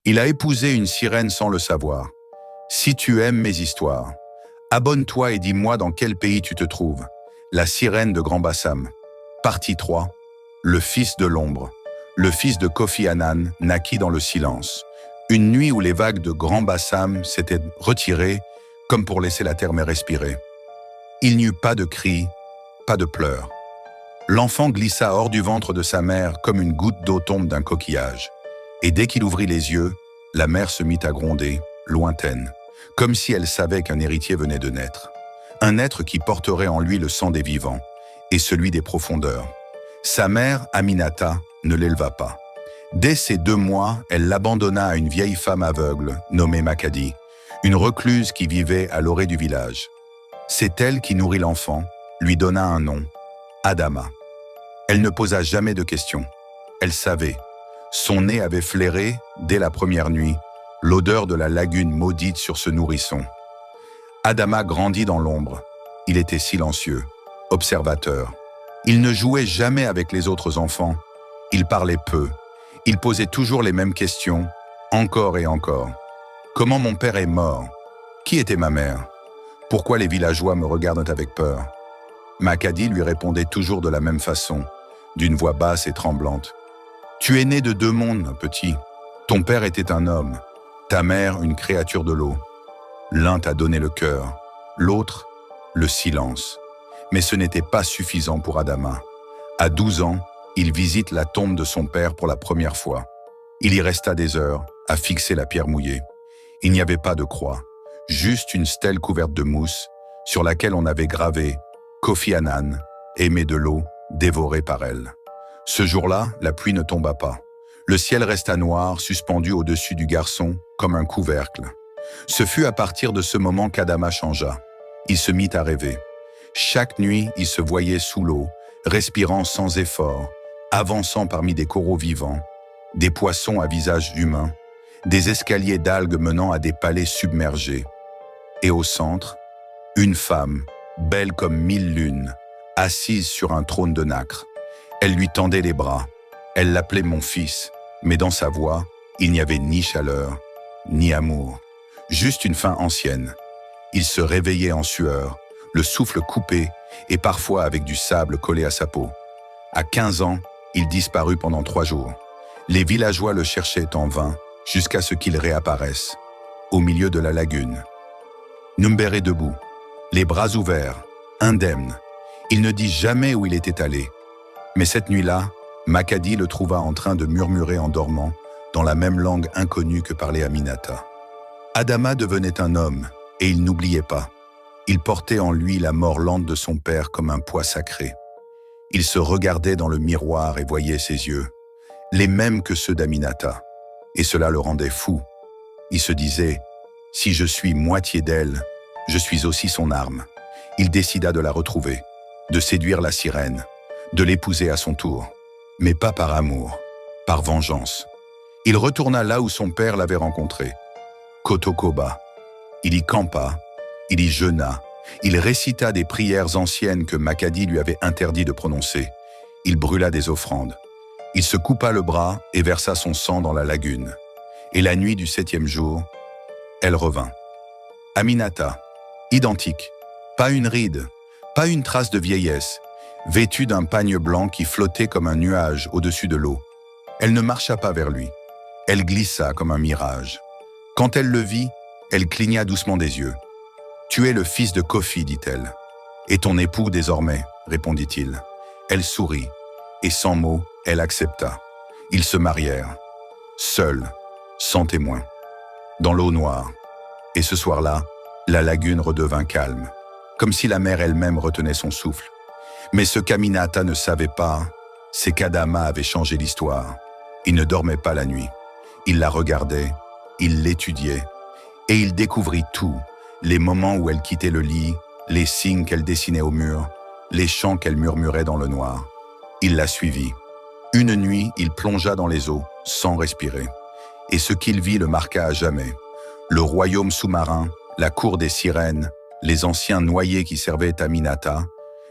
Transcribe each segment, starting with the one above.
Il a épousé une sirène sans le savoir. Si tu aimes mes histoires, abonne-toi et dis-moi dans quel pays tu te trouves. La sirène de Grand Bassam. Partie 3. Le fils de l'ombre. Le fils de Kofi Annan naquit dans le silence. Une nuit où les vagues de Grand Bassam s'étaient retirées comme pour laisser la terre me respirer. Il n'y eut pas de cris, pas de pleurs. L'enfant glissa hors du ventre de sa mère comme une goutte d'eau tombe d'un coquillage. Et dès qu'il ouvrit les yeux, la mère se mit à gronder, lointaine, comme si elle savait qu'un héritier venait de naître. Un être qui porterait en lui le sang des vivants et celui des profondeurs. Sa mère, Aminata, ne l'éleva pas. Dès ses 2 mois, elle l'abandonna à une vieille femme aveugle nommée Makadi, une recluse qui vivait à l'orée du village. C'est elle qui nourrit l'enfant, lui donna un nom, Adama. Elle ne posa jamais de questions. Elle savait. Son nez avait flairé, dès la première nuit, l'odeur de la lagune maudite sur ce nourrisson. Adama grandit dans l'ombre. Il était silencieux, observateur. Il ne jouait jamais avec les autres enfants. Il parlait peu. Il posait toujours les mêmes questions, encore et encore. Comment mon père est mort? Qui était ma mère? Pourquoi les villageois me regardent avec peur? Makadi lui répondait toujours de la même façon, d'une voix basse et tremblante. Tu es né de 2 mondes, petit. Ton père était un homme, ta mère une créature de l'eau. L'un t'a donné le cœur, l'autre, le silence. Mais ce n'était pas suffisant pour Adama. À 12 ans, il visite la tombe de son père pour la première fois. Il y resta des heures, à fixer la pierre mouillée. Il n'y avait pas de croix, juste une stèle couverte de mousse, sur laquelle on avait gravé « Kofi Annan, aimé de l'eau, dévoré par elle ». Ce jour-là, la pluie ne tomba pas. Le ciel resta noir, suspendu au-dessus du garçon, comme un couvercle. Ce fut à partir de ce moment qu'Adama changea. Il se mit à rêver. Chaque nuit, il se voyait sous l'eau, respirant sans effort, avançant parmi des coraux vivants, des poissons à visage humain, des escaliers d'algues menant à des palais submergés. Et au centre, une femme, belle comme 1000 lunes, assise sur un trône de nacre. Elle lui tendait les bras. Elle l'appelait mon fils, mais dans sa voix, il n'y avait ni chaleur, ni amour, juste une faim ancienne. Il se réveillait en sueur, le souffle coupé et parfois avec du sable collé à sa peau. À 15 ans, il disparut pendant 3 jours. Les villageois le cherchaient en vain jusqu'à ce qu'il réapparaisse, au milieu de la lagune. Number est debout, les bras ouverts, indemne. Il ne dit jamais où il était allé. Mais cette nuit-là, Makadi le trouva en train de murmurer en dormant, dans la même langue inconnue que parlait Aminata. Adama devenait un homme, et il n'oubliait pas. Il portait en lui la mort lente de son père comme un poids sacré. Il se regardait dans le miroir et voyait ses yeux, les mêmes que ceux d'Aminata, et cela le rendait fou. Il se disait, « Si je suis moitié d'elle, je suis aussi son arme. » Il décida de la retrouver, de séduire la sirène, de l'épouser à son tour, mais pas par amour, par vengeance. Il retourna là où son père l'avait rencontré, Kotokoba. Il y campa, il y jeûna, il récita des prières anciennes que Makadi lui avait interdit de prononcer. Il brûla des offrandes. Il se coupa le bras et versa son sang dans la lagune. Et la nuit du 7e jour, elle revint. Aminata, identique, pas une ride, pas une trace de vieillesse, vêtue d'un pagne blanc qui flottait comme un nuage au-dessus de l'eau. Elle ne marcha pas vers lui. Elle glissa comme un mirage. Quand elle le vit, elle cligna doucement des yeux. « Tu es le fils de Kofi, dit-elle. « Et ton époux désormais, répondit-il. Elle sourit, et sans mots, elle accepta. Ils se marièrent, seuls, sans témoin, dans l'eau noire. Et ce soir-là, la lagune redevint calme, comme si la mer elle-même retenait son souffle. Mais ce qu'Aminata ne savait pas, c'est qu'Adama avait changé l'histoire. Il ne dormait pas la nuit. Il la regardait, il l'étudiait, et il découvrit tout, les moments où elle quittait le lit, les signes qu'elle dessinait au mur, les chants qu'elle murmurait dans le noir. Il la suivit. Une nuit, il plongea dans les eaux, sans respirer. Et ce qu'il vit le marqua à jamais. Le royaume sous-marin, la cour des sirènes, les anciens noyés qui servaient Aminata,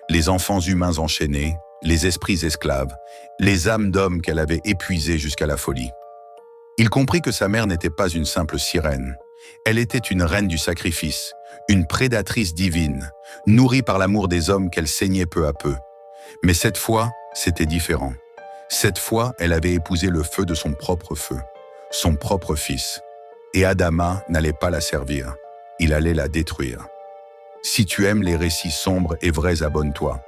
les enfants humains enchaînés, les esprits esclaves, les âmes d'hommes qu'elle avait épuisées jusqu'à la folie. Il comprit que sa mère n'était pas une simple sirène. Elle était une reine du sacrifice, une prédatrice divine, nourrie par l'amour des hommes qu'elle saignait peu à peu. Mais cette fois, c'était différent. Cette fois, elle avait épousé le feu de son propre feu, son propre fils. Et Adama n'allait pas la servir, il allait la détruire. Si tu aimes les récits sombres et vrais, abonne-toi.